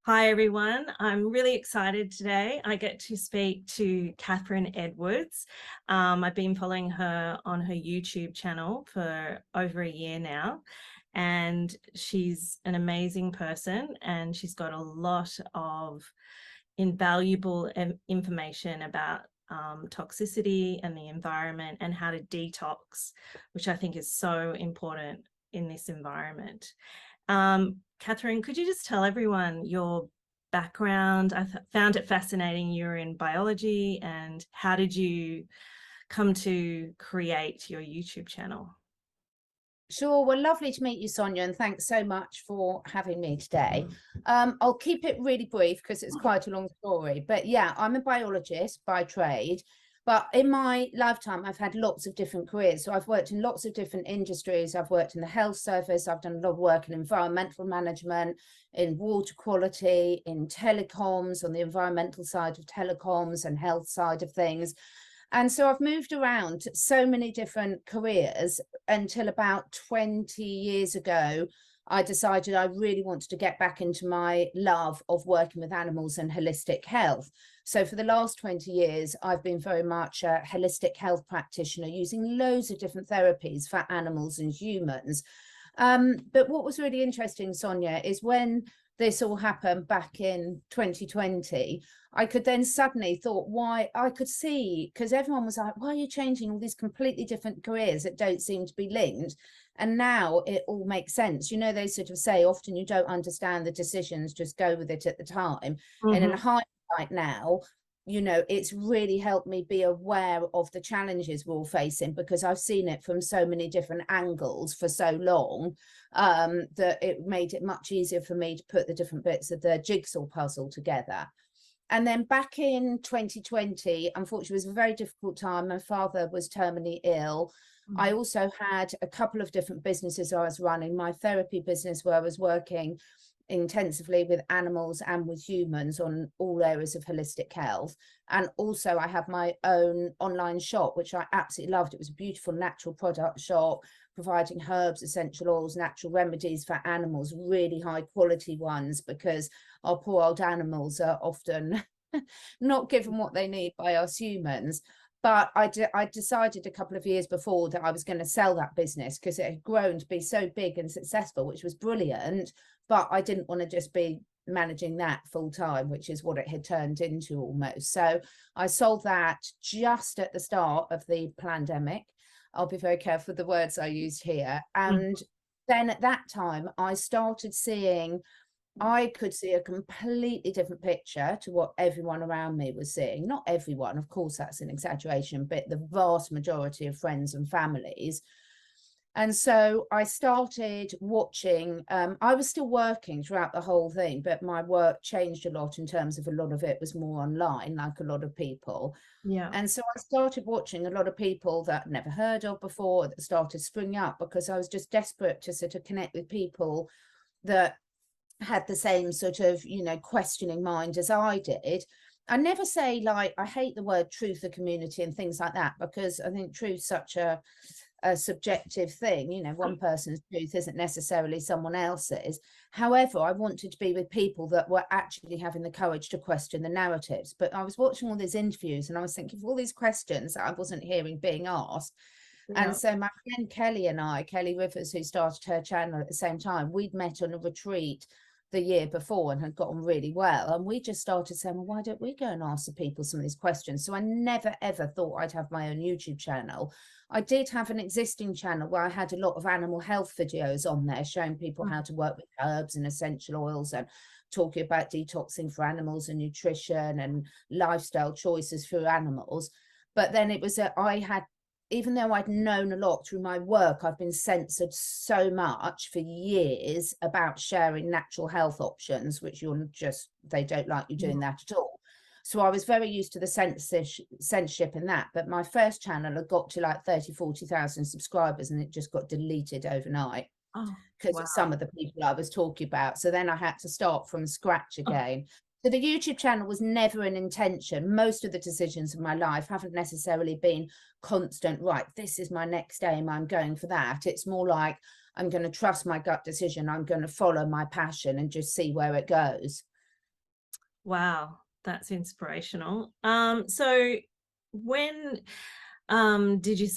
Hi, everyone. I'm really excited today. I get to speak to Catherine Edwards. I've been following her on her YouTube channel for over a year now, and she's an amazing person, and she's got a lot of invaluable information about toxicity and the environment and how to detox, which I think is so important in this environment. Catherine, could you just tell everyone your background? I found it fascinating. You're in biology, and how did you come to create your YouTube channel? Sure. Well, lovely to meet you, Sonia, and thanks so much for having me today. I'll keep it really brief because it's quite a long story. But yeah, I'm a biologist by trade. But in my lifetime, I've had lots of different careers. So I've worked in lots of different industries. I've worked in the health service. I've done a lot of work in environmental management, in water quality, in telecoms, on the environmental side of telecoms and health side of things. And so I've moved around so many different careers until about 20 years ago, I decided I really wanted to get back into my love of working with animals and holistic health. So for the last 20 years, I've been very much a holistic health practitioner using loads of different therapies for animals and humans. But what was really interesting, Sonia, is when this all happened back in 2020, I could then suddenly thought why I could see, because everyone was like, why are you changing all these completely different careers that don't seem to be linked? And now it all makes sense. You know, they sort of say often you don't understand the decisions, just go with it at the time. And in Mm-hmm. hindsight now, you know, it's really helped me be aware of the challenges we're all facing because I've seen it from so many different angles for so long, that it made it much easier for me to put the different bits of the jigsaw puzzle together. And then back in 2020, unfortunately, it was a very difficult time. My father was terminally ill. I also had a couple of different businesses I was running. My therapy business, where I was working intensively with animals and with humans on all areas of holistic health. And also I have my own online shop, which I absolutely loved. It was a beautiful natural product shop, providing herbs, essential oils, natural remedies for animals, really high quality ones, because our poor old animals are often not given what they need by us humans. But I decided a couple of years before that I was going to sell that business because it had grown to be so big and successful, which was brilliant. But I didn't want to just be managing that full time, which is what it had turned into almost. So I sold that just at the start of the pandemic. I'll be very careful with the words I used here. And then at that time, I could see a completely different picture to what everyone around me was seeing. Not everyone, of course, that's an exaggeration, but the vast majority of friends and families. And so I started watching. I was still working throughout the whole thing, but my work changed a lot in terms of a lot of it was more online, like a lot of people. Yeah. And so I started watching a lot of people that I'd never heard of before that started springing up because I was just desperate to sort of connect with people that had the same sort of, you know, questioning mind as I did. I never say, like, I hate the word truth or community and things like that, because I think truth's such a subjective thing. You know, one person's truth isn't necessarily someone else's. However, I wanted to be with people that were actually having the courage to question the narratives. But I was watching all these interviews and I was thinking of all these questions that I wasn't hearing being asked. And Yeah. so my friend Kelly Rivers, who started her channel at the same time, we'd met on a retreat the year before and had gotten really well. And we just started saying, well, why don't we go and ask the people some of these questions? So I never, ever thought I'd have my own YouTube channel. I did have an existing channel where I had a lot of animal health videos on there, showing people how to work with herbs and essential oils and talking about detoxing for animals and nutrition and lifestyle choices for animals. But then it was even though I'd known a lot through my work, I've been censored so much for years about sharing natural health options, which they don't like you doing that at all. So I was very used to the censorship in that. But my first channel had got to like 30, 40,000 subscribers and it just got deleted overnight Oh, because wow. of some of the people I was talking about. So then I had to start from scratch again. So the YouTube channel was never an intention. Most of the decisions of my life haven't necessarily been constant, right, this is my next aim, I'm going for that. It's more like I'm going to trust my gut decision. I'm going to follow my passion and just see where it goes. Wow, that's inspirational. So when did you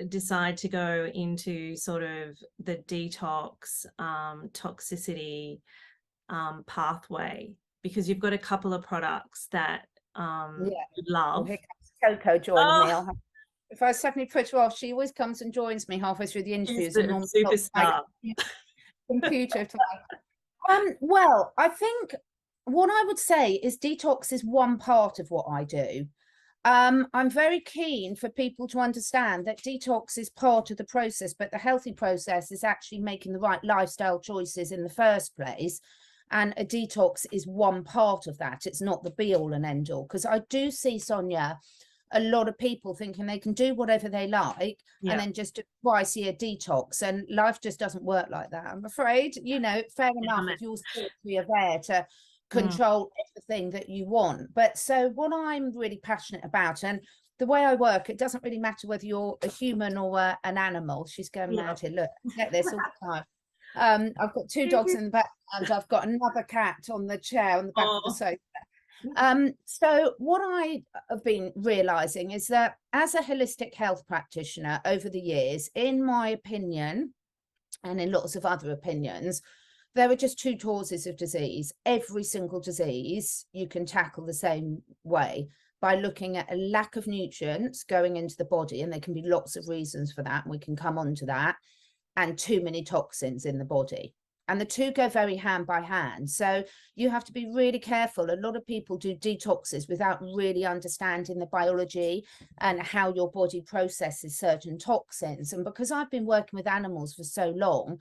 decide to go into sort of the detox, toxicity pathway? Because you've got a couple of products that Yeah. you Oh, love. here comes Coco joining me. Oh, If I suddenly put her off, she always comes and joins me halfway through the she's interviews and the normally got like superstar. computer time. Well, I think what I would say is detox is one part of what I do. I'm very keen for people to understand that detox is part of the process, but the healthy process is actually making the right lifestyle choices in the first place. And a detox is one part of that. It's not the be all and end all. Because I do see, Sonia, a lot of people thinking they can do whatever they like Yeah. and then just do twice a year detox, and life just doesn't work like that, I'm afraid. Fair enough if you're spiritually aware to control everything that you want, but so what I'm really passionate about, and the way I work, it doesn't really matter whether you're a human or an animal. She's going Yeah. mad here, look, I get this all the time. I've got two dogs in the background, I've got another cat on the chair on the back of the sofa. So what I have been realizing is that as a holistic health practitioner over the years, in my opinion, and in lots of other opinions, there are just two causes of disease. Every single disease you can tackle the same way, by looking at a lack of nutrients going into the body, and there can be lots of reasons for that, and we can come on to that, and too many toxins in the body. And the two go very hand by hand. So you have to be really careful. A lot of people do detoxes without really understanding the biology and how your body processes certain toxins. And because I've been working with animals for so long,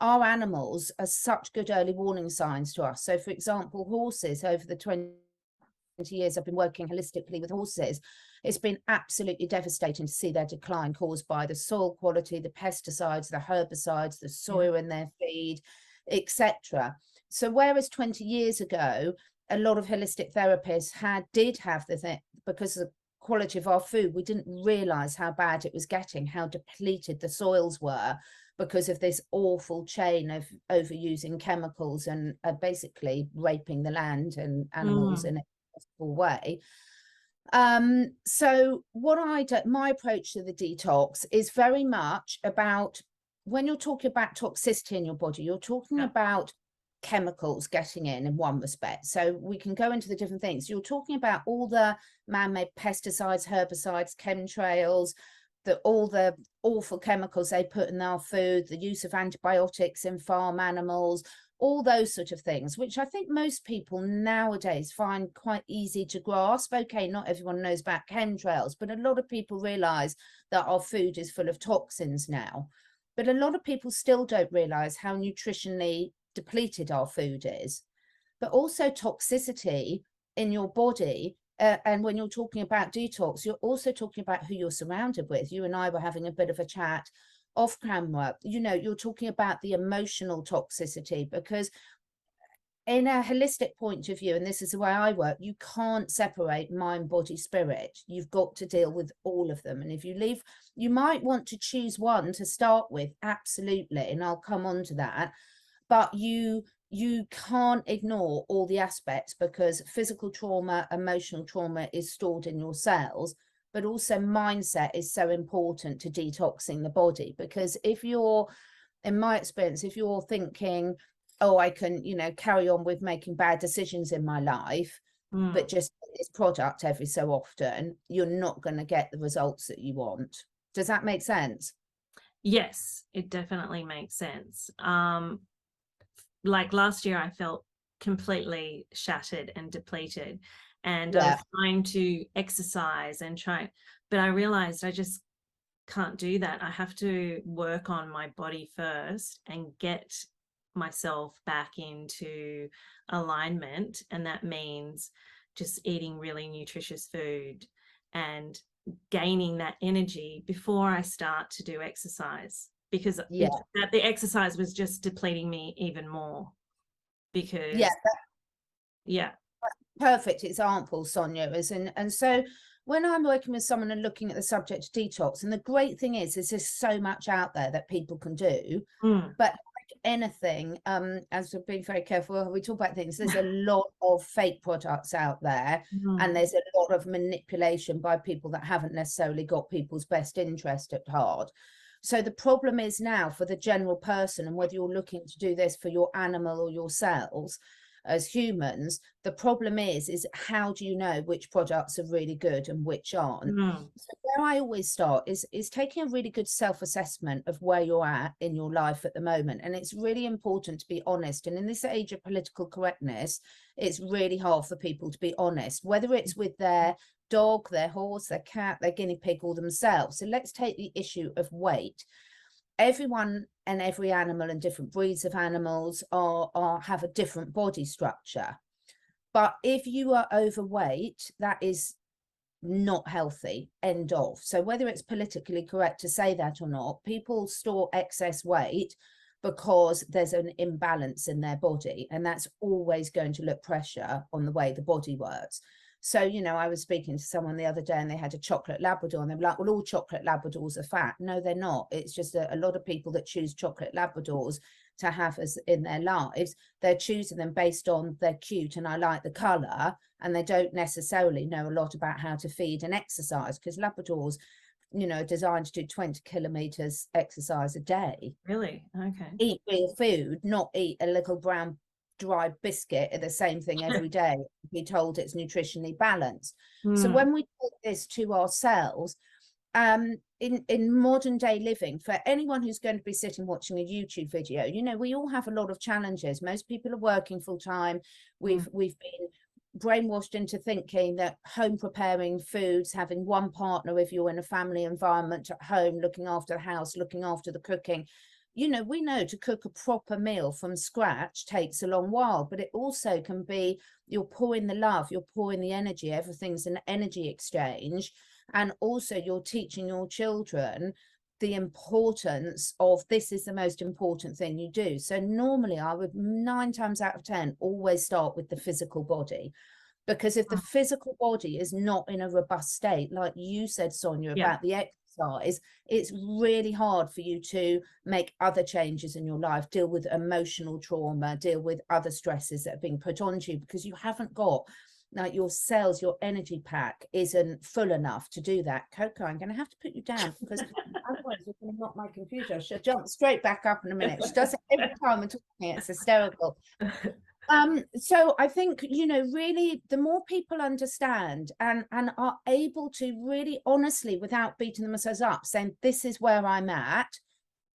our animals are such good early warning signs to us. So, for example, horses, over the 20 years I've been working holistically with horses, it's been absolutely devastating to see their decline caused by the soil quality, the pesticides, the herbicides, the soil in their feed, etc. So whereas 20 years ago, a lot of holistic therapists did have the thing, because of the quality of our food, we didn't realize how bad it was getting, how depleted the soils were, because of this awful chain of overusing chemicals and basically raping the land and animals in a possible way. So what I do, my approach to the detox is very much about, when you're talking about toxicity in your body, you're talking about chemicals getting in one respect. So we can go into the different things. You're talking about all the man-made pesticides, herbicides, chemtrails, all the awful chemicals they put in our food, the use of antibiotics in farm animals, all those sort of things, which I think most people nowadays find quite easy to grasp. Okay, not everyone knows about chemtrails, but a lot of people realize that our food is full of toxins now. But a lot of people still don't realize how nutritionally depleted our food is. But also toxicity in your body. And when you're talking about detox, you're also talking about who you're surrounded with. You and I were having a bit of a chat off camera. You're talking about the emotional toxicity, because in a holistic point of view, and this is the way I work, you can't separate mind, body, spirit. You've got to deal with all of them. And if you leave, you might want to choose one to start with, absolutely, and I'll come on to that. But you can't ignore all the aspects, because physical trauma, emotional trauma is stored in your cells, but also mindset is so important to detoxing the body. Because if you're, in my experience, if you're thinking, oh, I can, carry on with making bad decisions in my life, but just this product every so often, you're not going to get the results that you want. Does that make sense? Yes, it definitely makes sense. Like last year, I felt completely shattered and depleted, and I was trying to exercise and but I realized I just can't do that. I have to work on my body first and get myself back into alignment. And that means just eating really nutritious food and gaining that energy before I start to do exercise, because the exercise was just depleting me even more. Because perfect example, Sonia, is and so when I'm working with someone and looking at the subject of detox, and the great thing is there's so much out there that people can do, but anything, as we're being very careful when we talk about things, there's a lot of fake products out there, and there's a lot of manipulation by people that haven't necessarily got people's best interest at heart. So the problem is now for the general person, and whether you're looking to do this for your animal or yourselves as humans, the problem is how do you know which products are really good and which aren't? So where I always start is taking a really good self-assessment of where you're at in your life at the moment. And it's really important to be honest. And in this age of political correctness, it's really hard for people to be honest, whether it's with their dog, their horse, their cat, their guinea pig, or themselves. So let's take the issue of weight. Everyone and every animal and different breeds of animals have a different body structure. But if you are overweight, that is not healthy, end of. So whether it's politically correct to say that or not, people store excess weight because there's an imbalance in their body, and that's always going to look pressure on the way the body works. So, you know, I was speaking to someone the other day and they had a chocolate Labrador, and they were like, well, all chocolate Labradors are fat. No, they're not. It's just a lot of people that choose chocolate Labradors to have as in their lives, they're choosing them based on they're cute and I like the colour, and they don't necessarily know a lot about how to feed and exercise, because Labradors, you know, are designed to do 20 kilometres exercise a day. Really? Okay. Eat real food, not eat a little brown dry biscuit or the same thing every day, be told it's nutritionally balanced. So when we take this to ourselves, in modern day living, for anyone who's going to be sitting watching a YouTube video, you know, we all have a lot of challenges. Most people are working full time. We've been brainwashed into thinking that home preparing foods, having one partner if you're in a family environment at home, looking after the house, looking after the cooking, you know, we know to cook a proper meal from scratch takes a long while, but it also can be you're pouring the love, you're pouring the energy, everything's an energy exchange. And also you're teaching your children the importance of this is the most important thing you do. So normally I would 9 times out of 10 always start with the physical body, because if the physical body is not in a robust state, like you said, Sonia, about the exercise, it's really hard for you to make other changes in your life, deal with emotional trauma, deal with other stresses that are being put onto you, because you haven't got like your cells, your energy pack isn't full enough to do that. Coco, I'm going to have to put you down because otherwise you're going to knock my computer. She'll jump straight back up in a minute. She does it every time we're talking. It's hysterical. So I think, you know, really the more people understand and are able to really honestly, without beating themselves up, saying this is where I'm at,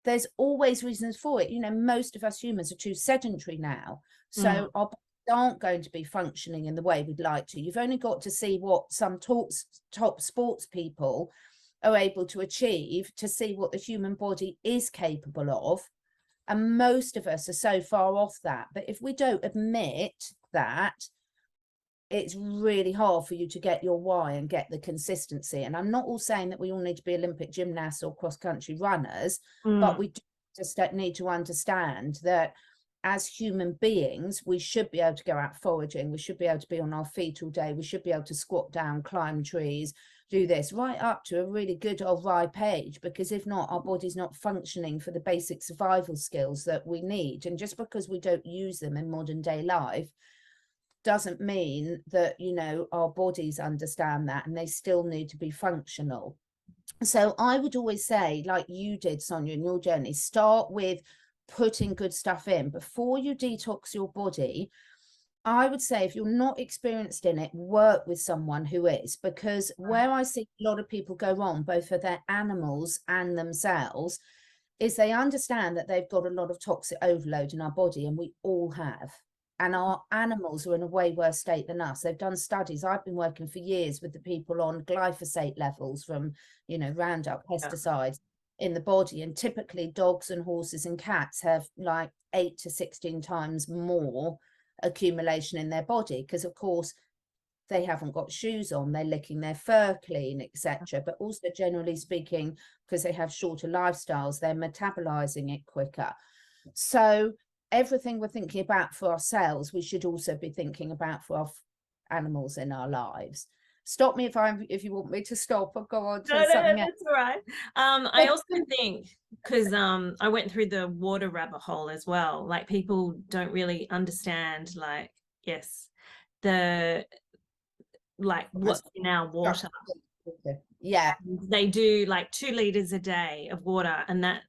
there's always reasons for it. You know, most of us humans are too sedentary now, so our bodies aren't going to be functioning in the way we'd like to. You've only got to see what some top sports people are able to achieve to see what the human body is capable of. And most of us are so far off that. But if we don't admit that, it's really hard for you to get your why and get the consistency. And I'm not all saying that we all need to be Olympic gymnasts or cross-country runners, but we do just need to understand that as human beings, we should be able to go out foraging. We should be able to be on our feet all day. We should be able to squat down, climb trees, do this right up to a really good or ripe age, because if not, our body's not functioning for the basic survival skills that we need. And just because we don't use them in modern day life doesn't mean that, you know, our bodies understand that and they still need to be functional. So I would always say, like you did, Sonia, in your journey, start with putting good stuff in before you detox your body. I would say if you're not experienced in it, work with someone who is, because where I see a lot of people go wrong, both for their animals and themselves, is they understand that they've got a lot of toxic overload in our body, and we all have. And our animals are in a way worse state than us. They've done studies. I've been working for years with the people on glyphosate levels from, you know, Roundup pesticides in the body, and typically dogs and horses and cats have like 8 to 16 times more accumulation in their body, because of course they haven't got shoes on, they're licking their fur clean, etc. But also generally speaking, because they have shorter lifestyles, they're metabolizing it quicker. So everything we're thinking about for ourselves, we should also be thinking about for our animals in our lives. stop me if you want me to stop or go on No, to something else. that's all right. I also think, because I went through the water rabbit hole as well. Like, people don't really understand, like, yes, the like what's in our water. Yeah, They do like 2 liters a day of water, and that,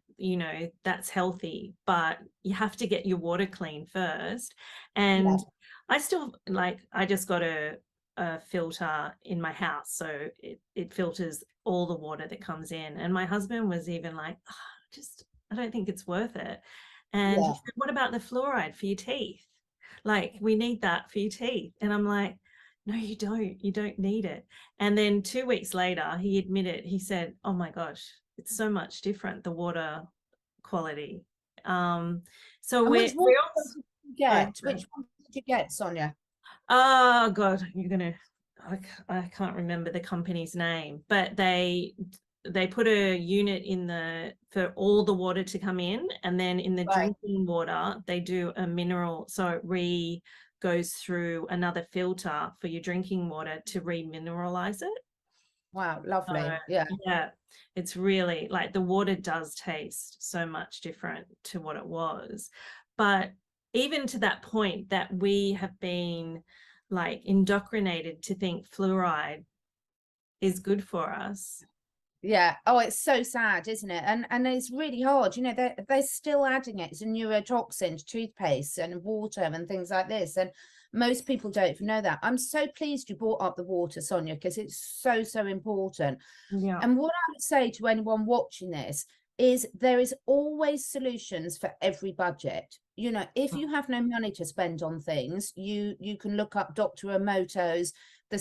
that's healthy, but you have to get your water clean first. And yeah. I still, like, I just got a filter in my house, so it filters all the water that comes in. And my husband was even like, just, I don't think it's worth it. And he Yeah. said, what about the fluoride for your teeth? Like, we need that for your teeth. And I'm like, no, you don't need it. And then 2 weeks later, he admitted, he said, oh my gosh, it's so much different, the water quality. So And which one we're did also, you get? Which one did you get, Sonia? oh God, I can't remember the company's name, but they put a unit in for all the water to come in, and then in the Right. drinking water, they do a mineral, so it goes through another filter for your drinking water to remineralize it. Wow, lovely. Yeah. Yeah, it's really, like, the water does taste so much different to what it was. But even to that point, that we have been, like, indoctrinated to think fluoride is good for us. Yeah. Oh, it's so sad, isn't it? And it's really hard. You know, they're still adding it to neurotoxin, to toothpaste and water and things like this. And most people don't even know that. I'm so pleased you brought up the water, Sonia, because it's so, so important. Yeah. And what I would say to anyone watching this is there is always solutions for every budget. You know, if you have no money to spend on things, you can look up Dr. Emoto's the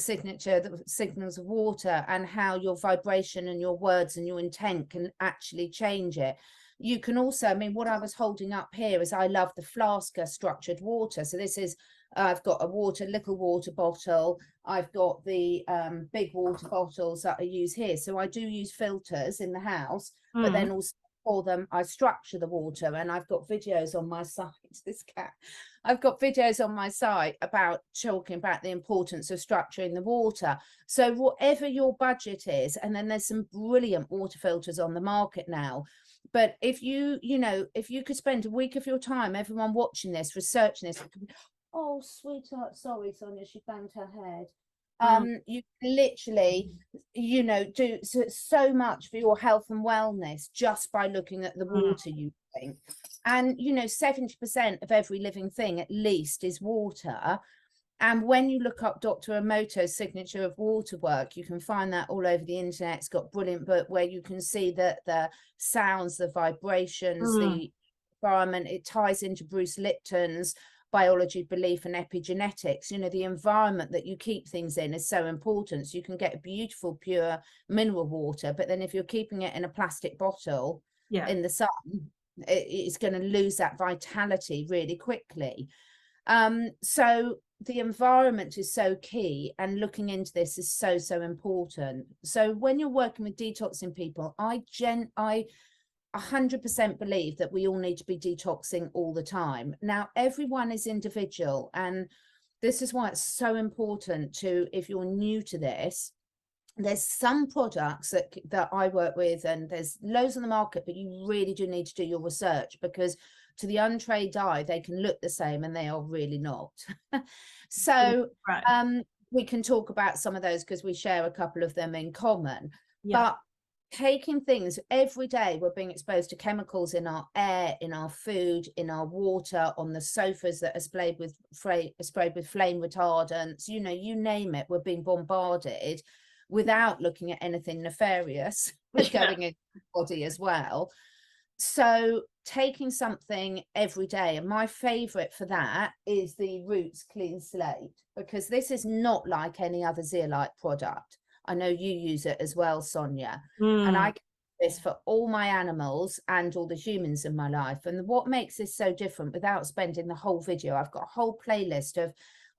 signals of water, and how your vibration and your words and your intent can actually change it. You can also, I mean, what I was holding up here is I love the Flasker structured water. So this is, I've got a little water bottle. I've got the big water bottles that I use here. So I do use filters in the house, but then also for them, I structure the water, and I've got videos on my site. This cat, I've got videos on my site about talking about the importance of structuring the water. So whatever your budget is, and then there's some brilliant water filters on the market now. But if if you could spend a week of your time, everyone watching this, researching this, oh, sweetheart, sorry, Sonia, she banged her head. You literally, do so much for your health and wellness just by looking at the water you drink. And 70% of every living thing at least is water. And when you look up Dr. Emoto's signature of water work, you can find that all over the internet. It's got a brilliant book where you can see that the sounds, the vibrations, the environment. It ties into Bruce Lipton's biology, belief, and epigenetics. The environment that you keep things in is so important. So you can get a beautiful, pure mineral water, but then if you're keeping it in a plastic bottle in the sun, it's going to lose that vitality really quickly. So the environment is so key, and looking into this is so, so important. So when you're working with detoxing people, I 100% believe that we all need to be detoxing all the time. Now, everyone is individual, and this is why it's so important to, if you're new to this, there's some products that I work with, and there's loads on the market, but you really do need to do your research, because to the untrained eye, they can look the same and they are really not. So we can talk about some of those because we share a couple of them in common. But taking things every day, we're being exposed to chemicals in our air, in our food, in our water, on the sofas that are sprayed with flame retardants, you name it, we're being bombarded without looking at anything nefarious going in the body as well. So taking something every day, and my favorite for that is the Roots Clean Slate, because this is not like any other zeolite product. I know you use it as well, Sonia, and I do this for all my animals and all the humans in my life. And what makes this so different, without spending the whole video, I've got a whole playlist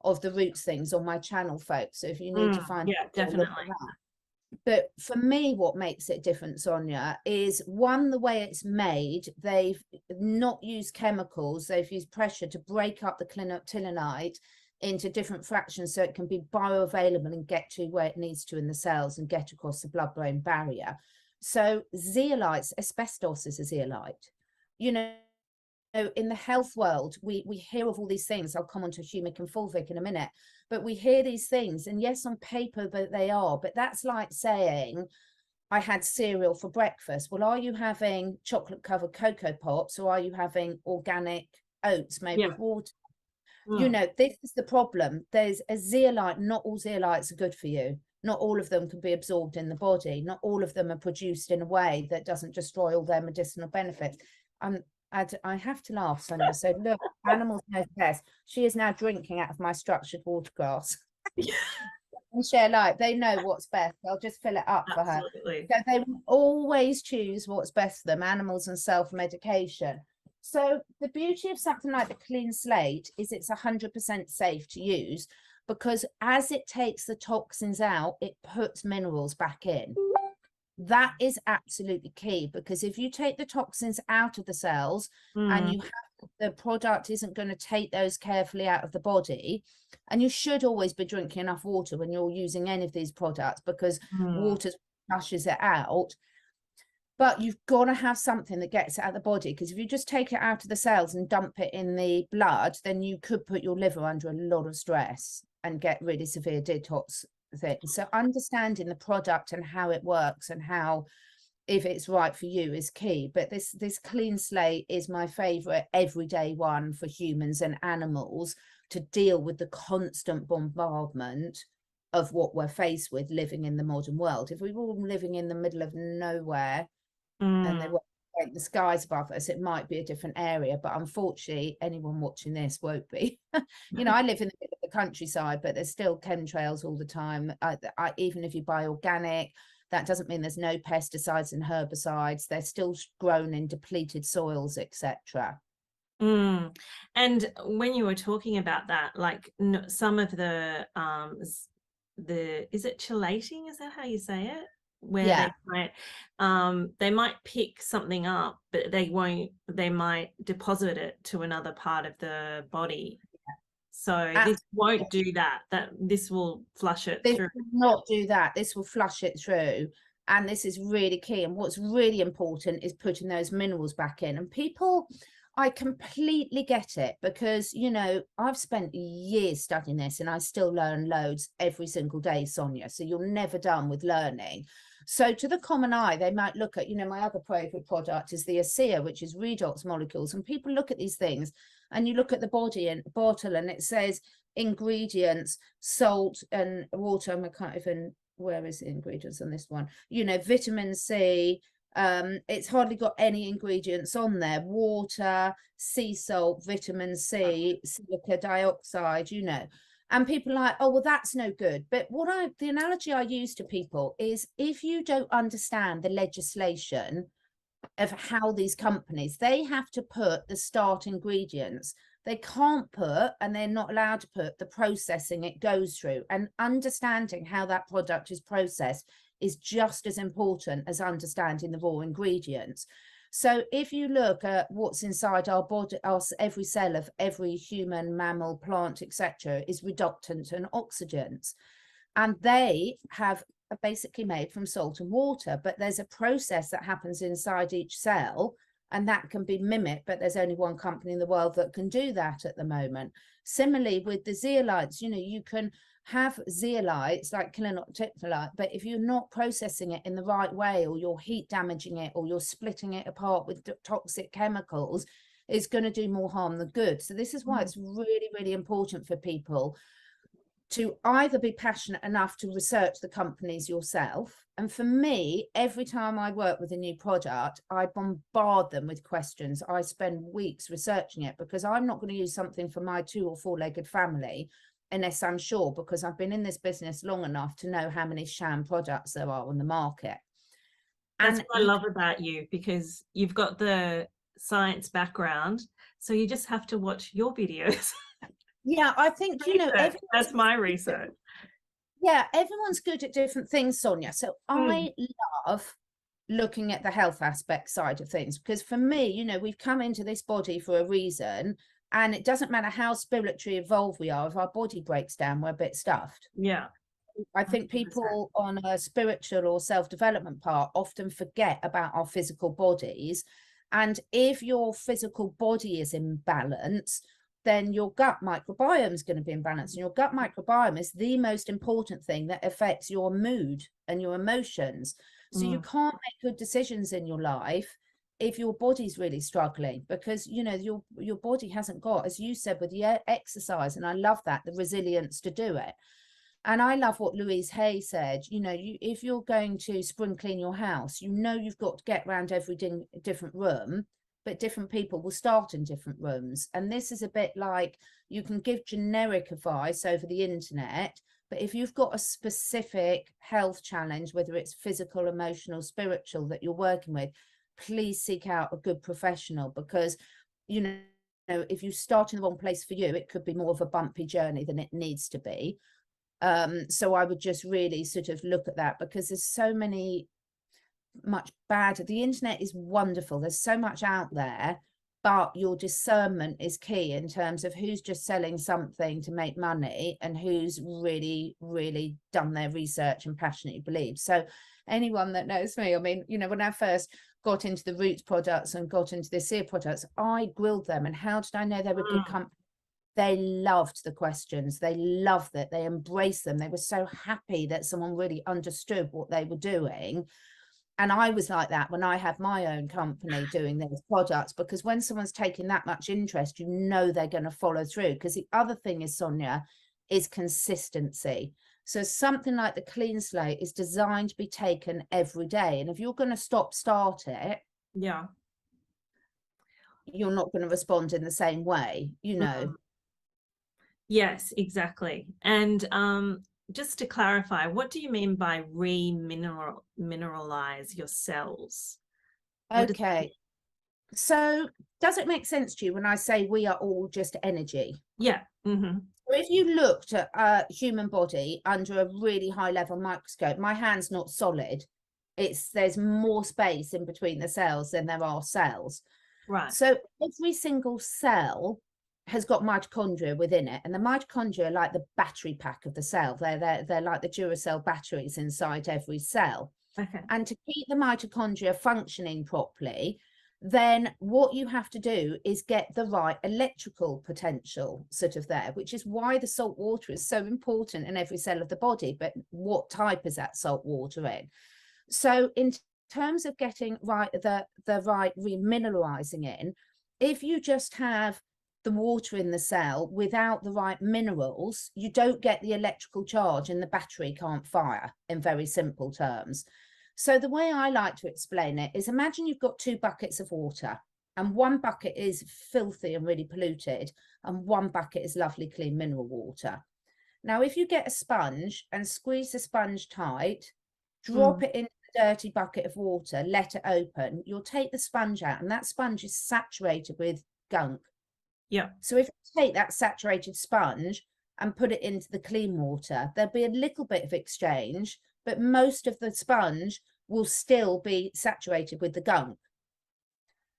of the Roots things on my channel, folks. So if you need to find definitely. But for me, what makes it different, Sonia, is one, the way it's made. They've not used chemicals. They've used pressure to break up the tilinite into different fractions so it can be bioavailable and get to where it needs to in the cells and get across the blood-brain barrier. So zeolites, asbestos is a zeolite. You know, in the health world, we hear of all these things. I'll come on to humic and fulvic in a minute, but we hear these things, and yes, on paper, but they are. But that's like saying, I had cereal for breakfast. Well, are you having chocolate covered Cocoa Pops, or are you having organic oats made with water? You know, this is the problem. There's a zeolite. Not all zeolites are good for you. Not all of them can be absorbed in the body. Not all of them are produced in a way that doesn't destroy all their medicinal benefits. I have to laugh, Sonia. So look, animals know best. She is now drinking out of my structured water glass. And share light. They know what's best. I'll just fill it up for her. So they will always choose what's best for them, animals and self-medication. So the beauty of something like the clean slate is it's 100% safe to use, because as it takes the toxins out, it puts minerals back in. That is absolutely key, because if you take the toxins out of the cells and you have, the product isn't going to take those carefully out of the body. And you should always be drinking enough water when you're using any of these products, because water flushes it out. But you've got to have something that gets it out of the body, because if you just take it out of the cells and dump it in the blood, then you could put your liver under a lot of stress and get really severe detox things. So understanding the product and how it works and how, if it's right for you, is key. But this clean slate is my favorite everyday one for humans and animals to deal with the constant bombardment of what we're faced with living in the modern world. If we were all living in the middle of nowhere and there were the skies above us, it might be a different area, but unfortunately anyone watching this won't be. You know, I live in the middle of the countryside, but there's still chemtrails all the time. Even if you buy organic, that doesn't mean there's no pesticides and herbicides. They're still grown in depleted soils, etc. And when you were talking about that, like some of the is it chelating? Is that how you say it? Where they might pick something up, but they might deposit it to another part of the body. So this won't do that. This will flush it through. This will not do that. This will flush it through. And this is really key. And what's really important is putting those minerals back in. And people, I completely get it, because, you know, I've spent years studying this and I still learn loads every single day, Sonia. So you're never done with learning. So to the common eye, they might look at, you know, my other favorite product is the ASEA, which is redox molecules. And people look at these things and you look at the bottle and it says ingredients, salt and water. I can't even, where is the ingredients on this one? You know, vitamin C. It's hardly got any ingredients on there. Water, sea salt, vitamin C, silica dioxide, you know. And people are like, oh, well, that's no good. But the analogy I use to people is, if you don't understand the legislation of how these companies, they have to put the start ingredients. They can't put, and they're not allowed to put, the processing it goes through. And understanding how that product is processed is just as important as understanding the raw ingredients. So if you look at what's inside our body, every cell of every human, mammal, plant, etc., is reductant and oxygens. And they are basically made from salt and water, but there's a process that happens inside each cell, and that can be mimicked, but there's only one company in the world that can do that at the moment. Similarly with the zeolites, you know, you can have zeolites like kilinoctipholite, but if you're not processing it in the right way, or you're heat damaging it, or you're splitting it apart with toxic chemicals, it's going to do more harm than good. So this is why it's really, really important for people to either be passionate enough to research the companies yourself. And for me, every time I work with a new product, I bombard them with questions. I spend weeks researching it, because I'm not going to use something for my 2- or 4-legged family unless I'm sure, because I've been in this business long enough to know how many sham products there are on the market. That's what I love about you, because you've got the science background, so you just have to watch your videos. Yeah, I think, you know, that's my research. Yeah, everyone's good at different things, Sonia. So I love looking at the health aspect side of things, because for me, you know, we've come into this body for a reason. And it doesn't matter how spiritually evolved we are, if our body breaks down, we're a bit stuffed. Yeah. I think 100%. people on a spiritual or self-development part often forget about our physical bodies. And if your physical body is in balance, then your gut microbiome is going to be in balance. And your gut microbiome is the most important thing that affects your mood and your emotions. So you can't make good decisions in your life if your body's really struggling, because your body hasn't got, as you said, with the exercise, and I love that, the resilience to do it. And I love what Louise Hay said, if you're going to spring clean your house, you've got to get around every different room, but different people will start in different rooms. And this is a bit like, you can give generic advice over the internet, but if you've got a specific health challenge, whether it's physical, emotional, spiritual, that you're working with, please seek out a good professional, because, if you start in the wrong place for you, it could be more of a bumpy journey than it needs to be. So I would just really sort of look at that, because there's so much bad. The internet is wonderful. There's so much out there, but your discernment is key in terms of who's just selling something to make money and who's really, really done their research and passionately believes. So anyone that knows me, I mean, when I first got into the roots products and got into the seer products, I grilled them. And how did I know they were good company? They loved the questions. They loved it. They embraced them. They were so happy that someone really understood what they were doing. And I was like that when I had my own company doing those products, because when someone's taking that much interest, they're going to follow through. Because the other thing is, Sonia, is consistency. So something like the Clean Slate is designed to be taken every day. And if you're going to start it, yeah, you're not going to respond in the same way, Yes, exactly. And just to clarify, what do you mean by mineralize your cells? Okay. So does it make sense to you when I say we are all just energy? Yeah. So if you looked at a human body under a really high level microscope, my hand's not solid. There's more space in between the cells than there are cells. Right. So every single cell has got mitochondria within it, and the mitochondria are like the battery pack of the cell. They're like the Duracell batteries inside every cell. Okay. And to keep the mitochondria functioning properly, then what you have to do is get the right electrical potential sort of there, which is why the salt water is so important in every cell of the body. But what type is that salt water in? So in terms of getting the right remineralizing in, if you just have the water in the cell without the right minerals, you don't get the electrical charge and the battery can't fire, in very simple terms. So the way I like to explain it is, imagine you've got 2 buckets of water, and one bucket is filthy and really polluted, and one bucket is lovely, clean mineral water. Now, if you get a sponge and squeeze the sponge tight, drop it in the dirty bucket of water, let it open, you'll take the sponge out, and that sponge is saturated with gunk. Yeah. So if you take that saturated sponge and put it into the clean water, there'll be a little bit of exchange, but most of the sponge will still be saturated with the gunk.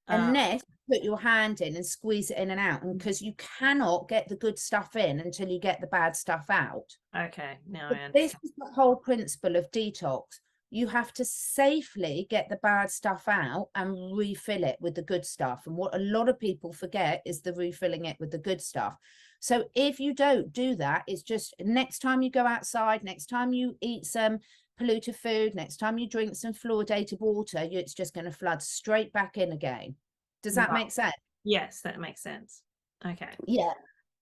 Unless you put your hand in and squeeze it in and out, and because you cannot get the good stuff in until you get the bad stuff out. Okay, now But this is the whole principle of detox. You have to safely get the bad stuff out and refill it with the good stuff. And what a lot of people forget is the refilling it with the good stuff. So if you don't do that, it's just next time you go outside, next time you eat some polluted food, next time you drink some fluoridated water, it's just going to flood straight back in again. Does that make sense? Yes, that makes sense. Okay. Yeah.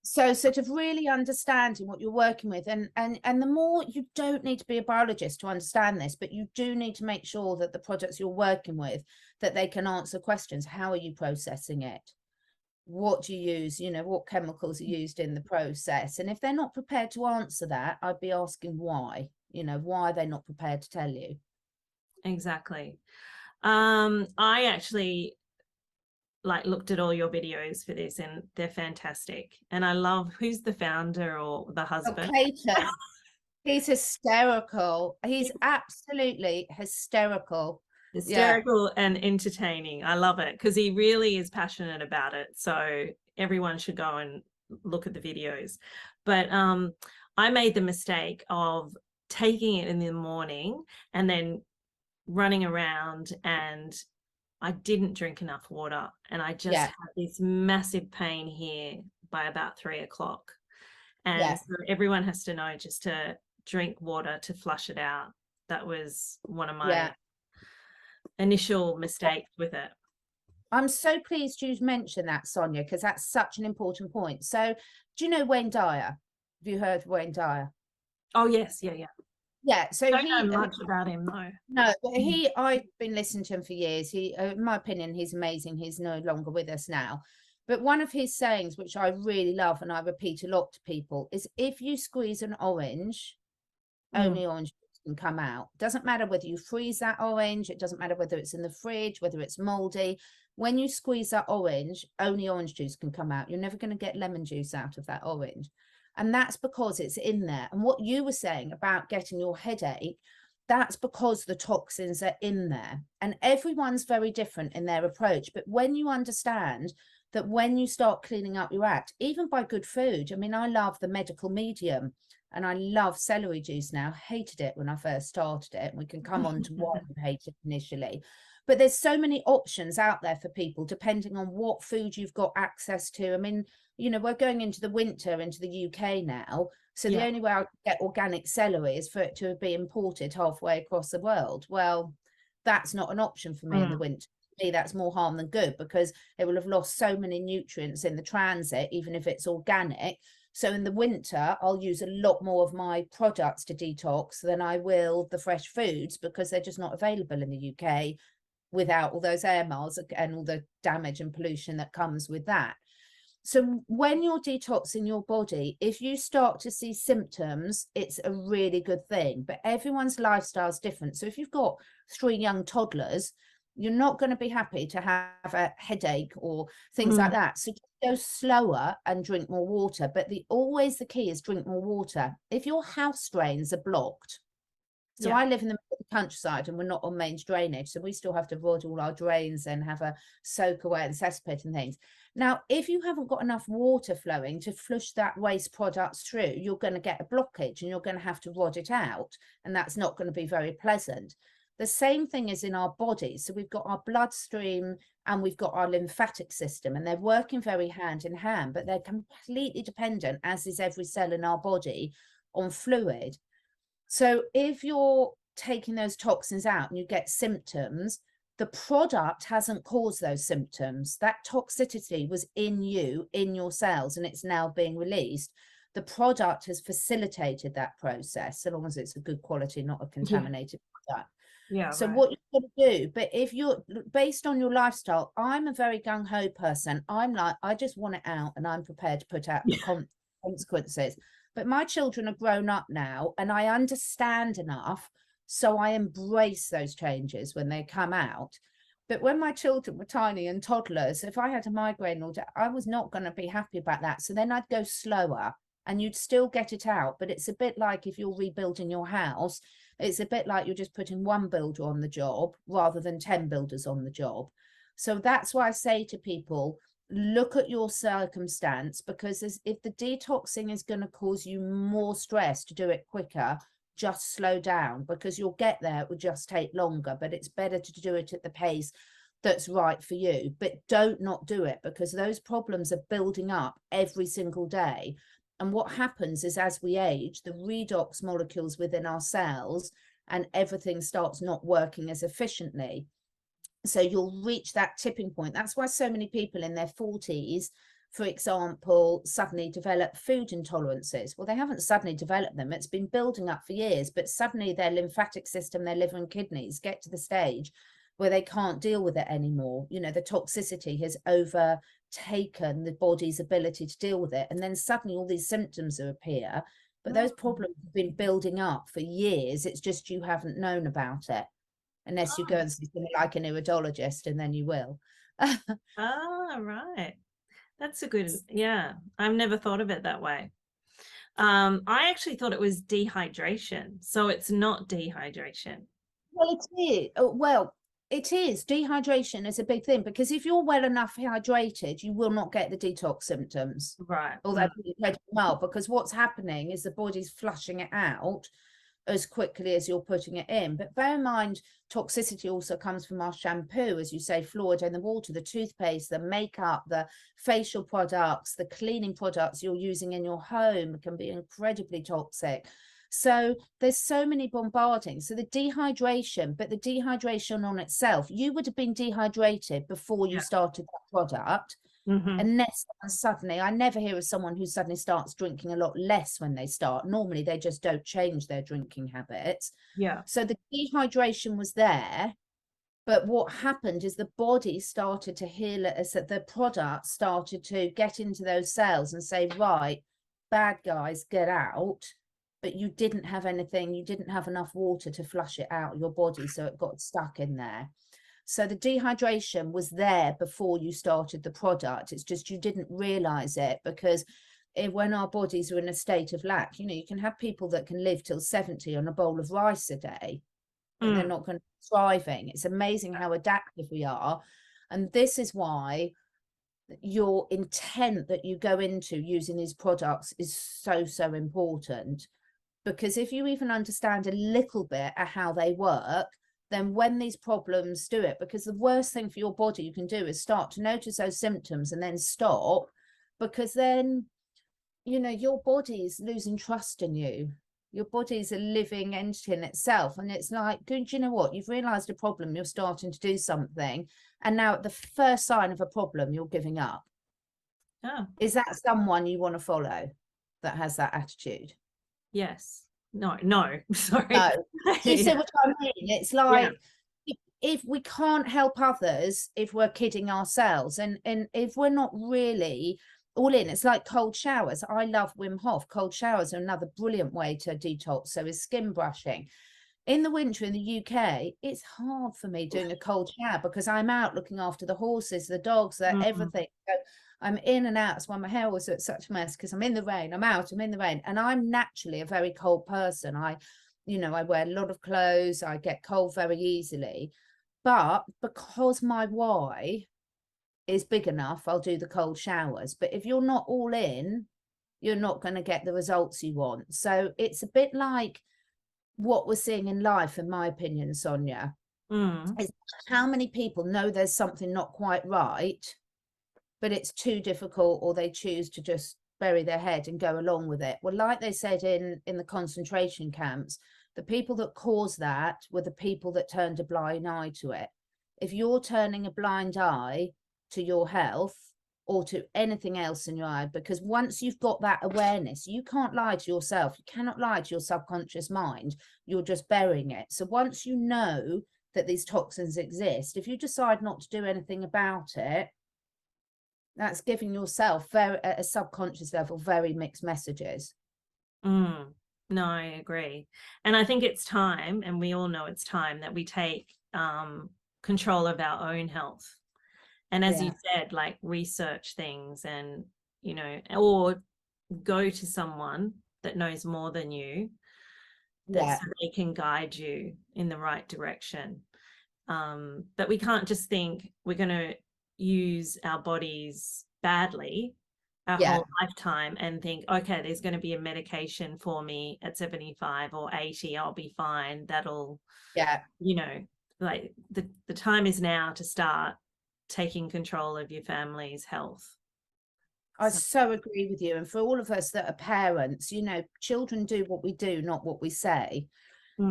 So sort of really understanding what you're working with, and the more, you don't need to be a biologist to understand this, but you do need to make sure that the products you're working with, that they can answer questions. How are you processing it? What do you use? What chemicals are used in the process? And if they're not prepared to answer that, I'd be asking why. Why are they not prepared to tell you? Exactly. I actually looked at all your videos for this, and they're fantastic. And I love, who's the founder or the husband? Clayton. He's hysterical. He's absolutely hysterical. Hysterical and entertaining. I love it because he really is passionate about it. So everyone should go and look at the videos. But I made the mistake of taking it in the morning and then running around, and I didn't drink enough water, and I just Yeah, had this massive pain here by about 3 o'clock. And yeah, so everyone has to know just to drink water to flush it out. That was one of yeah. my initial mistakes with it. I'm so pleased you mentioned that, Sonia, because that's such an important point. So, do you know Wayne Dyer? Have you heard of Wayne Dyer? Oh yes, yeah, yeah. Yeah, so Don't he know much about him though. no, but I've been listening to him for years. He, in my opinion, he's amazing. He's no longer with us now. But one of his sayings, which I really love and I repeat a lot to people, is if you squeeze an orange, Mm. only orange juice can come out. Doesn't matter whether you freeze that orange, it doesn't matter whether it's in the fridge, whether it's moldy. When you squeeze that orange, only orange juice can come out. You're never going to get lemon juice out of that orange. And that's because it's in there. And what you were saying about getting your headache, that's because the toxins are in there. And everyone's very different in their approach. But when you understand that when you start cleaning up your act, even by good food, I mean, I love the medical medium and I love celery juice now. Hated it when I first started it. And we can come on to why you hated it initially. But there's so many options out there for people, depending on what food you've got access to. I mean, you know, we're going into the winter into the UK now. So the Yeah. only way I can get organic celery is for it to be imported halfway across the world. Well, that's not an option for me in the Mm. winter. To me, that's more harm than good because it will have lost so many nutrients in the transit, even if it's organic. So in the winter, I'll use a lot more of my products to detox than I will the fresh foods because they're just not available in the UK without all those air miles and all the damage and pollution that comes with that. So when you're detoxing your body, if you start to see symptoms, it's a really good thing. But everyone's lifestyle is different. So if you've got 3 young toddlers, you're not going to be happy to have a headache or things like Mm. that. So just go slower and drink more water. But always the key is drink more water. If your house drains are blocked, so Yeah. I live in the middle of the countryside and we're not on mains drainage. So we still have to rod all our drains and have a soak away and cesspit and things. Now, if you haven't got enough water flowing to flush that waste products through, you're going to get a blockage and you're going to have to rod it out. And that's not going to be very pleasant. The same thing is in our bodies. So we've got our bloodstream and we've got our lymphatic system, and they're working very hand in hand, but they're completely dependent, as is every cell in our body, on fluid. So if you're taking those toxins out and you get symptoms, the product hasn't caused those symptoms. That toxicity was in you, in your cells, and it's now being released. The product has facilitated that process, so long as it's a good quality, not a contaminated product. Yeah. So Right. what you've got to do, but if you're based on your lifestyle, I'm a very gung-ho person. I'm like, I just want it out and I'm prepared to put out the consequences. But my children are grown up now and I understand enough. So I embrace those changes when they come out. But when my children were tiny and toddlers, if I had a migraine all day, I was not going to be happy about that. So then I'd go slower and you'd still get it out. But it's a bit like if you're rebuilding your house, it's a bit like you're just putting one builder on the job rather than 10 builders on the job. So that's why I say to people, look at your circumstance, because if the detoxing is going to cause you more stress to do it quicker, just slow down, because you'll get there. It will just take longer, but it's better to do it at the pace that's right for you. But don't not do it, because those problems are building up every single day. And what happens is, as we age, the redox molecules within our cells and everything starts not working as efficiently. So you'll reach that tipping point. That's why so many people in their 40s, for example, suddenly develop food intolerances. Well, they haven't suddenly developed them. It's been building up for years, but suddenly their lymphatic system, their liver and kidneys get to the stage where they can't deal with it anymore. You know, the toxicity has overtaken the body's ability to deal with it. And then suddenly all these symptoms appear, but those problems have been building up for years. It's just you haven't known about it. Unless you go and see something like an iridologist, and then you will. Ah, right. That's a good, yeah. I've never thought of it that way. I actually thought it was dehydration. So it's not dehydration. Well, it is. Oh, well, It is. Dehydration is a big thing, because if you're well enough hydrated, you will not get the detox symptoms. Right. Although well, because what's happening is the body's flushing it out as quickly as you're putting it in. But bear in mind, toxicity also comes from our shampoo, as you say, fluoride in the water, the toothpaste, the makeup, the facial products, the cleaning products you're using in your home can be incredibly toxic. So there's so many bombarding. So the dehydration, but the dehydration on itself, you would have been dehydrated before you started that product. Unless suddenly, I never hear of someone who suddenly starts drinking a lot less when they start. Normally they just don't change their drinking habits. Yeah. So the dehydration was there, but what happened is the body started to heal it, as that the product started to get into those cells and say, right, bad guys, get out. But you didn't have anything, you didn't have enough water to flush it out of your body, so it got stuck in there. So the dehydration was there before you started the product. It's just you didn't realize it, because when our bodies are in a state of lack, you know, you can have people that can live till 70 on a bowl of rice a day, and they're not going to be thriving. It's amazing how adaptive we are. And this is why your intent that you go into using these products is so, so important. Because if you even understand a little bit of how they work, then when these problems do it, because the worst thing for your body you can do is start to notice those symptoms and then stop, because then, you know, your body's losing trust in you. Your body's a living entity in itself. And it's like, good, you know what? You've realized a problem, you're starting to do something. And now at the first sign of a problem, you're giving up. Oh. Is that someone you want to follow that has that attitude? Yes. No, sorry. No. You see what I mean? It's like, if we can't help others, if we're kidding ourselves, and if we're not really all in, it's like cold showers. I love Wim Hof. Cold showers are another brilliant way to detox. So is skin brushing. In the winter in the UK, it's hard for me doing a cold shower, because I'm out looking after the horses, the dogs, everything. So I'm in and out. That's why my hair was at such a mess, because I'm in the rain, I'm out, I'm in the rain. And I'm naturally a very cold person. You know, I wear a lot of clothes, I get cold very easily. But because my why is big enough, I'll do the cold showers. But if you're not all in, you're not going to get the results you want. So it's a bit like what we're seeing in life, in my opinion, Sonia, is how many people know there's something not quite right, but it's too difficult, or they choose to just bury their head and go along with it. Well, like they said in the concentration camps, the people that caused that were the people that turned a blind eye to it. If you're turning a blind eye to your health or to anything else in your eye, because once you've got that awareness, you can't lie to yourself. You cannot lie to your subconscious mind. You're just burying it. So once you know that these toxins exist, if you decide not to do anything about it, that's giving yourself at a subconscious level very mixed messages. No, I agree. And I think it's time, and we all know it's time, that we take control of our own health. And as you said, like, research things, and, you know, or go to someone that knows more than you, that so they can guide you in the right direction. But we can't just think we're going to use our bodies badly our whole lifetime and think, okay, there's going to be a medication for me at 75 or 80, I'll be fine. That'll, you know, like, the time is now to start taking control of your family's health. I so agree with you. And for all of us that are parents, you know, children do what we do, not what we say.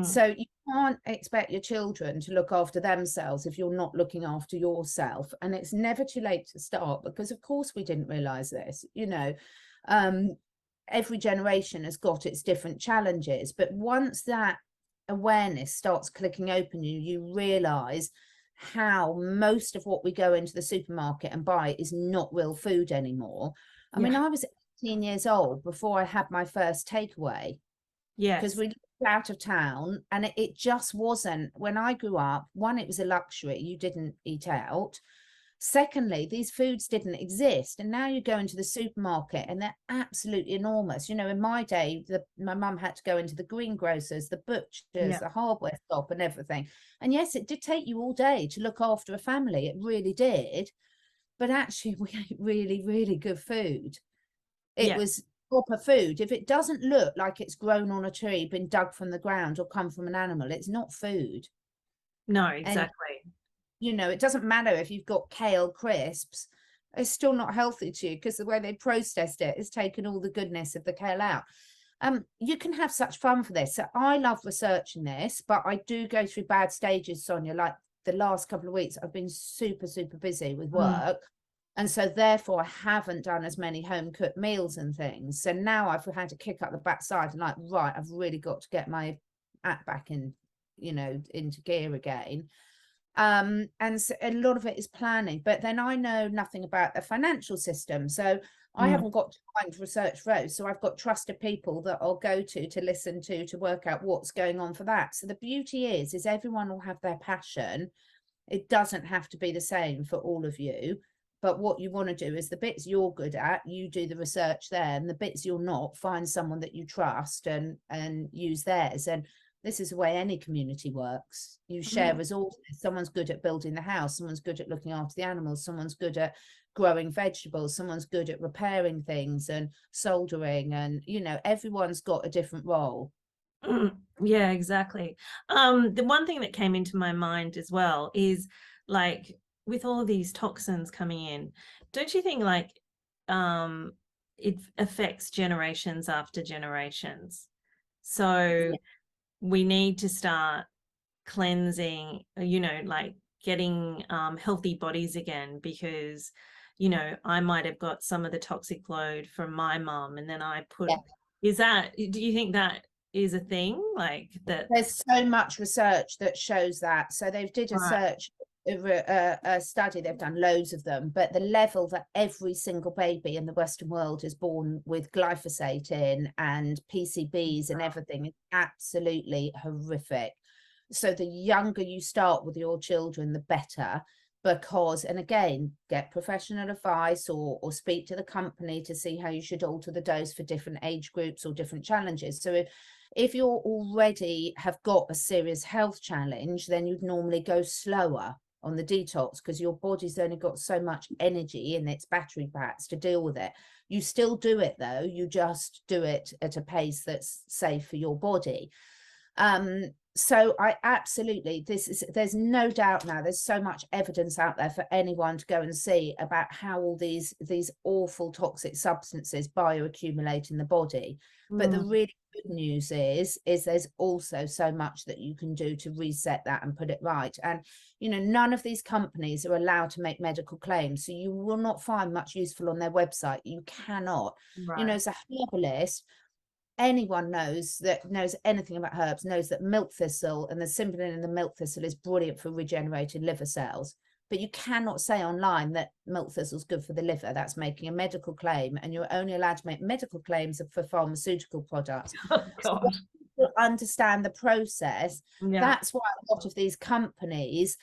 So you can't expect your children to look after themselves if you're not looking after yourself. And it's never too late to start, because of course we didn't realize this, you know. Every generation has got its different challenges, but once that awareness starts clicking open, you realize how most of what we go into the supermarket and buy is not real food anymore. I mean, I was 18 years old before I had my first takeaway. Because we lived out of town, and it just wasn't. When I grew up, one, it was a luxury. You didn't eat out. Secondly, these foods didn't exist, and now you go into the supermarket and they're absolutely enormous. You know, in my day, my mum had to go into the greengrocers, the butchers, Yeah. the hardware shop and everything. And yes, it did take you all day to look after a family. It really did. But actually, we ate really, really good food. It Yeah. was proper food. If it doesn't look like it's grown on a tree, been dug from the ground, or come from an animal, it's not food. No, And exactly. you know, it doesn't matter if you've got kale crisps, it's still not healthy to you because the way they processed it has taken all the goodness of the kale out. You can have such fun for this. So I love researching this, but I do go through bad stages, Sonia. Like the last couple of weeks, I've been super, super busy with Mm. work. And so therefore I haven't done as many home cooked meals and things. So now I've had to kick up the backside and like, right, I've really got to get my act back in, you know, into gear again. And so a lot of it is planning, but then I know nothing about the financial system, so I Mm. haven't got time to research those. So I've got trusted people that I'll go to listen to work out what's going on for that. So the beauty is everyone will have their passion. It doesn't have to be the same for all of you, but what you want to do is the bits you're good at, you do the research there, and the bits you're not, find someone that you trust and use theirs. And this is the way any community works. You share Mm. resources. Someone's good at building the house, someone's good at looking after the animals, someone's good at growing vegetables, someone's good at repairing things and soldering, and you know, everyone's got a different role. Mm. Yeah, exactly. The one thing that came into my mind as well is like with all these toxins coming in, don't you think like um it affects generations after generations? So Yeah. we need to start cleansing, like getting healthy bodies again, because I might have got some of the toxic load from my mom, and then I put, do you think that is a thing like that? There's so much research that shows that. So they did a Right. search, a study, they've done loads of them, but the level that every single baby in the Western world is born with glyphosate in and PCBs and everything is absolutely horrific. So the younger you start with your children, the better. Because, and again, get professional advice or speak to the company to see how you should alter the dose for different age groups or different challenges. So if you're already have got a serious health challenge, then you'd normally go slower on the detox because your body's only got so much energy in its battery packs to deal with it. You still do it though, you just do it at a pace that's safe for your body. So I absolutely, there's no doubt now, there's so much evidence out there for anyone to go and see about how all these awful toxic substances bioaccumulate in the body. But the Mm. really good news is there's also so much that you can do to reset that and put it right. And you know, none of these companies are allowed to make medical claims, so you will not find much useful on their website. You cannot. You know, Right. as a herbalist, anyone knows anything about herbs knows that milk thistle and the symbolin in the milk thistle is brilliant for regenerating liver cells. But you cannot say online that milk thistle is good for the liver. That's making a medical claim, and you're only allowed to make medical claims for pharmaceutical products. Oh So God. to understand the process, Yeah. that's why a lot of these companies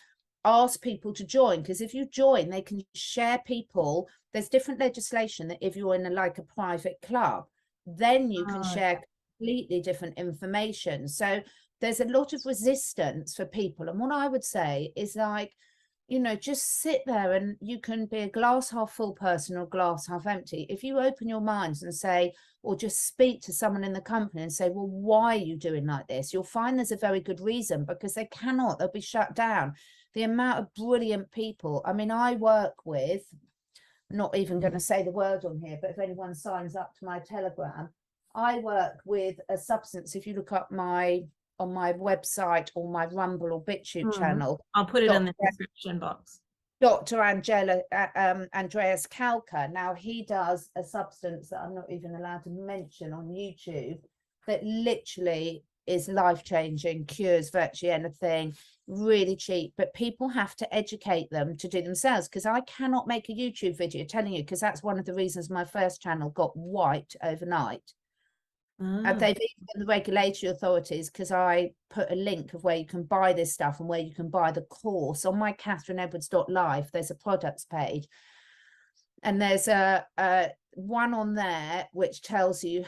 ask people to join, because if you join, they can share people. There's different legislation that if you're in like a private club, then you can Oh, share completely different information. So there's a lot of resistance for people. And what I would say is like, you know, just sit there, and you can be a glass half full person or glass half empty. If you open your minds and say, or just speak to someone in the company and say, well, why are you doing like this? You'll find there's a very good reason, because they'll be shut down. The amount of brilliant people. I mean, I work with, not even going to say the word on here, but if anyone signs up to my Telegram, I work with a substance. If you look up on my website or my Rumble or BitChute mm. channel, I'll put it in Dr. the description box. Dr. Andreas Kalka. Now he does a substance that I'm not even allowed to mention on YouTube that literally is life-changing, cures virtually anything, really cheap, but people have to educate them to do themselves, because I cannot make a YouTube video telling you, because that's one of the reasons my first channel got wiped overnight. Ah, They've even the regulatory authorities, because I put a link of where you can buy this stuff and where you can buy the course on my catherineedwards.live. There's a products page, and there's a one on there which tells you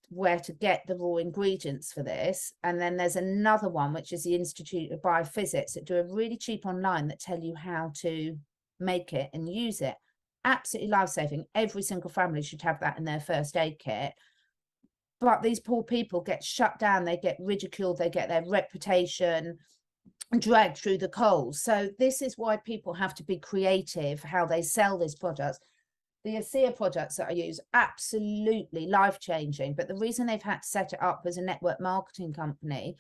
where to get the raw ingredients for this, and then there's another one which is the Institute of Biophysics that do a really cheap online that tell you how to make it and use it. Absolutely life-saving. Every single family should have that in their first aid kit. But these poor people get shut down, they get ridiculed, they get their reputation dragged through the coals. So this is why people have to be creative how they sell these products. The ASEA products that I use, absolutely life-changing. But the reason they've had to set it up as a network marketing company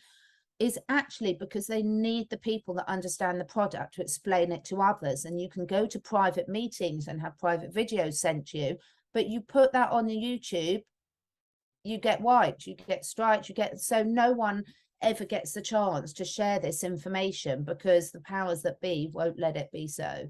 is actually because they need the people that understand the product to explain it to others. And you can go to private meetings and have private videos sent to you, but you put that on the YouTube, you get wiped, you get striked, so no one ever gets the chance to share this information because the powers that be won't let it be so.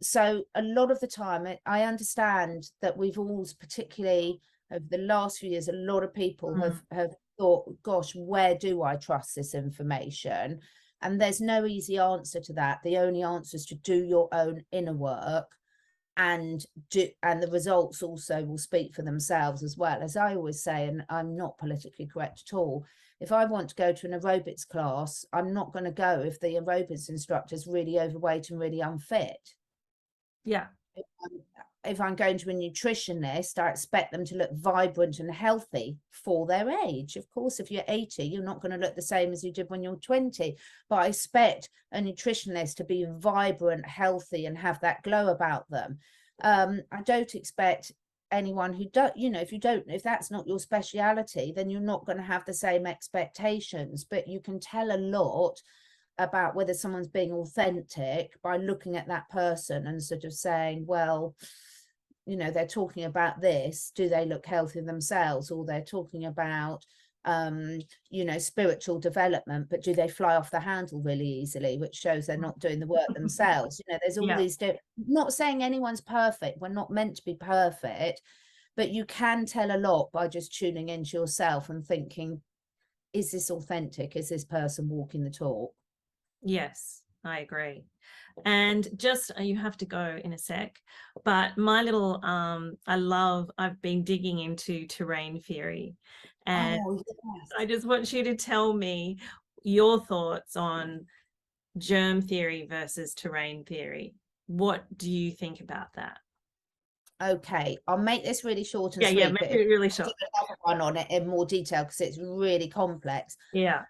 So a lot of the time, I understand that we've all, particularly over the last few years, a lot of people have thought, gosh, where do I trust this information? And there's no easy answer to that. The only answer is to do your own inner work, and the results also will speak for themselves. As well, as I always say, and I'm not politically correct at all, if I want to go to an aerobics class, I'm not going to go if the aerobics instructor is really overweight and really unfit. yeah. If I'm going to a nutritionist, I expect them to look vibrant and healthy for their age. Of course, if you're 80, you're not going to look the same as you did when you're 20, but I expect a nutritionist to be vibrant, healthy, and have that glow about them. I don't expect anyone who don't, if that's not your speciality, then you're not going to have the same expectations. But you can tell a lot about whether someone's being authentic by looking at that person and sort of saying, well, they're talking about this, do they look healthy themselves? Or they're talking about spiritual development, but do they fly off the handle really easily, which shows they're not doing the work themselves. There's all these not saying anyone's perfect, we're not meant to be perfect, but you can tell a lot by just tuning into yourself and thinking, is this authentic? Is this person walking the talk? Yes, I agree. And just you have to go in a sec, but my little I've been digging into terrain theory, and yes. I just want you to tell me your thoughts on germ theory versus terrain theory. What do you think about that? Okay, I'll make this really short and Yeah, sweet, make but it really short. another one on it in more detail because it's really complex. Yeah.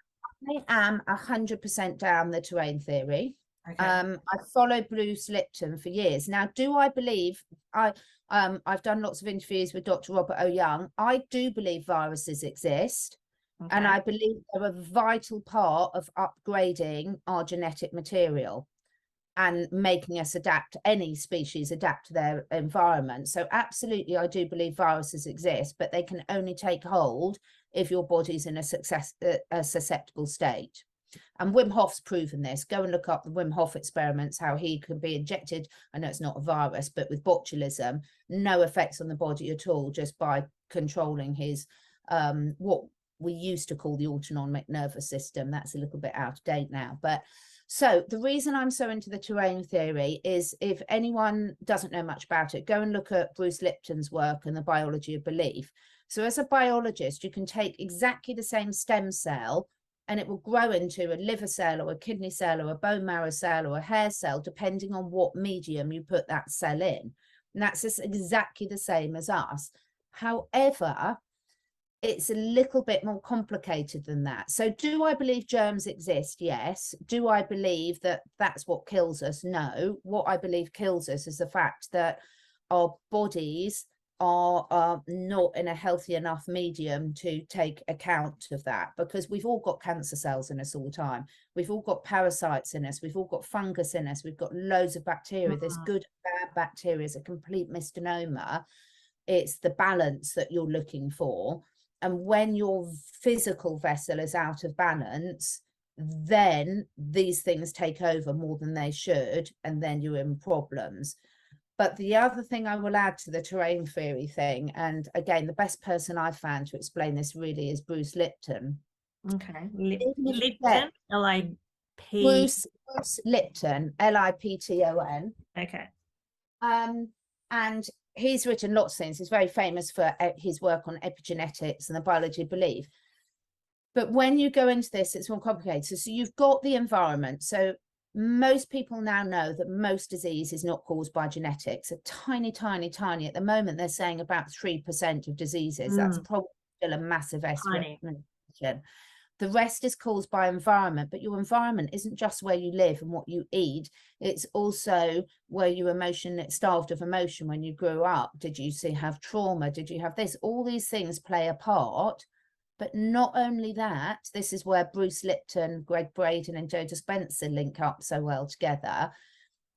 I am 100% down the terrain theory. Okay. I followed Bruce Lipton for years. Now, do I believe I've done lots of interviews with Dr. Robert O. Young. I do believe viruses exist. Okay. And I believe they're a vital part of upgrading our genetic material and making us any species adapt to their environment. So absolutely, I do believe viruses exist, but they can only take hold if your body's in a susceptible state. And Wim Hof's proven this. Go and look up the Wim Hof experiments, how he could be injected, I know it's not a virus, but with botulism, no effects on the body at all, just by controlling his, what we used to call the autonomic nervous system. That's a little bit out of date now. But so the reason I'm so into the terrain theory is, if anyone doesn't know much about it, go and look at Bruce Lipton's work and the biology of belief. So as a biologist, you can take exactly the same stem cell and it will grow into a liver cell or a kidney cell or a bone marrow cell or a hair cell, depending on what medium you put that cell in. And that's just exactly the same as us. However, it's a little bit more complicated than that. So do I believe germs exist? Yes. Do I believe that that's what kills us? No. What I believe kills us is the fact that our bodies are not in a healthy enough medium to take account of that, because we've all got cancer cells in us all the time. We've all got parasites in us. We've all got fungus in us. We've got loads of bacteria. There's good and bad bacteria. It's a complete misnomer. It's the balance that you're looking for. And when your physical vessel is out of balance, then these things take over more than they should, and then you're in problems. But the other thing I will add to the terrain theory thing, and again, the best person I've found to explain this really is Bruce Lipton. Okay. Even if you Lipton, get L-I-P. Bruce Lipton, Lipton. Okay. And he's written lots of things. He's very famous for his work on epigenetics and the biology of belief. But when you go into this, it's more complicated. So you've got the environment. So most people now know that most disease is not caused by genetics. A tiny, tiny, tiny. At the moment, they're saying about 3% of diseases. That's probably still a massive estimation. The rest is caused by environment, but your environment isn't just where you live and what you eat. It's also where you starved of emotion when you grew up. Did you have trauma? Did you have this? All these things play a part. But not only that, this is where Bruce Lipton, Greg Braden, and Joe Dispenza link up so well together,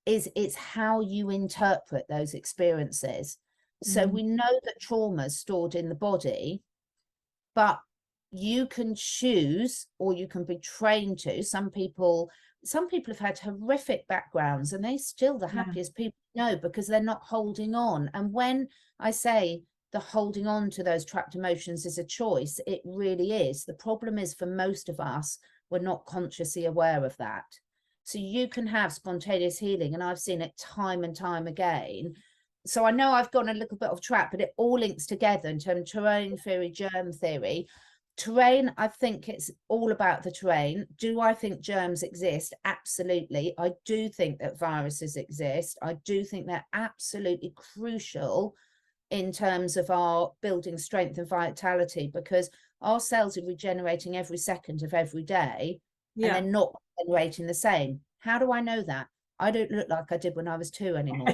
it's how you interpret those experiences. So we know that trauma is stored in the body, but you can choose, or you can be trained to. Some people have had horrific backgrounds and they're still the happiest people you know, because they're not holding on. And when I say the holding on to those trapped emotions is a choice, it really is. The problem is, for most of us, we're not consciously aware of that. So you can have spontaneous healing, and I've seen it time and time again. So I know I've gone a little bit off track, but it all links together in terms of terrain theory, germ theory. Terrain, I think it's all about the terrain. Do I think germs exist? Absolutely. I do think that viruses exist. I do think they're absolutely crucial in terms of our building strength and vitality, because our cells are regenerating every second of every day, and they're not generating the same. How do I know that? I don't look like I did when I was 2 anymore.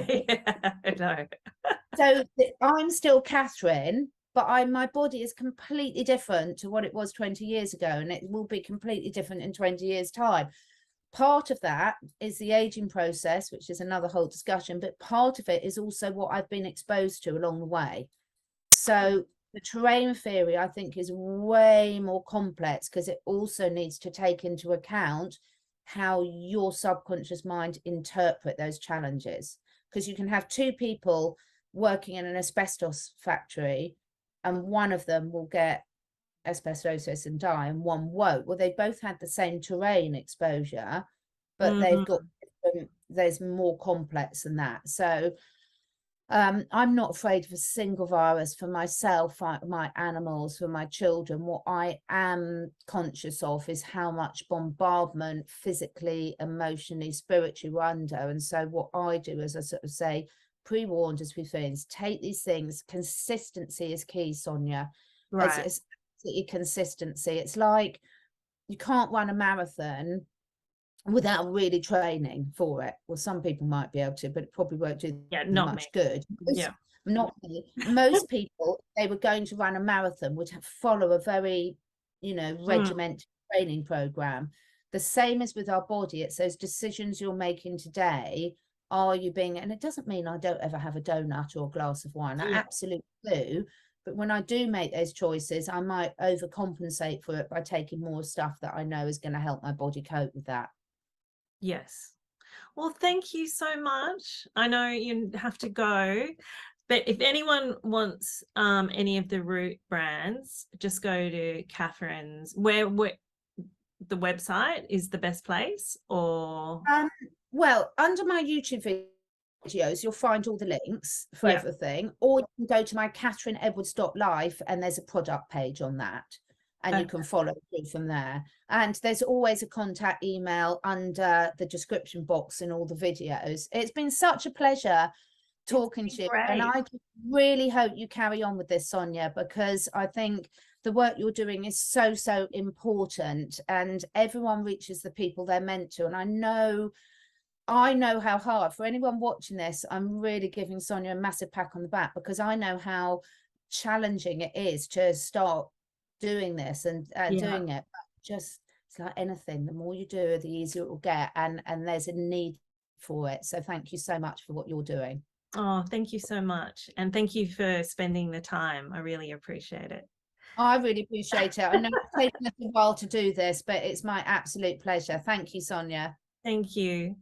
No. So I'm still Catherine, but my body is completely different to what it was 20 years ago, and it will be completely different in 20 years' time. Part of that is the aging process, which is another whole discussion, but part of it is also what I've been exposed to along the way. So the terrain theory, I think, is way more complex, because it also needs to take into account how your subconscious mind interpret those challenges. Because you can have 2 people working in an asbestos factory, and one of them will get asbestosis and die and one won't. Well, they both had the same terrain exposure, but they've got, there's more complex than that. So I'm not afraid of a single virus for myself, my animals, for my children. What I am conscious of is how much bombardment physically, emotionally, spiritually we're under. And so what I do is I sort of say, pre-warned as we things, take these things. Consistency is key, Sonia. Right. It's consistency. It's like you can't run a marathon without really training for it. Well, some people might be able to, but it probably won't do much good. Not me. Most people, they were going to run a marathon, would follow a very, regimented training program. The same as with our body. It's those decisions you're making today. Are you being, and it doesn't mean I don't ever have a donut or a glass of wine. I absolutely do. But when I do make those choices, I might overcompensate for it by taking more stuff that I know is going to help my body cope with that. Yes. Well, thank you so much. I know you have to go, but if anyone wants any of the Root brands, just go to Catherine's. Where the website is the best place, or well, under my YouTube videos, you'll find all the links for everything, or you can go to my catherineedwards.life, and there's a product page on that, and you can follow through from there. And there's always a contact email under the description box in all the videos. It's been such a pleasure talking to you, and I really hope you carry on with this, Sonia, because I think the work you're doing is so important, and everyone reaches the people they're meant to. And I know how hard, for anyone watching this, I'm really giving Sonia a massive pat on the back, because I know how challenging it is to start doing this and doing it. But just, it's like anything, the more you do, the easier it will get, and there's a need for it. So thank you so much for what you're doing. Oh, thank you so much, and thank you for spending the time. I really appreciate it. I really appreciate it. I know it's taken us a while to do this, but it's my absolute pleasure. Thank you, Sonia. Thank you.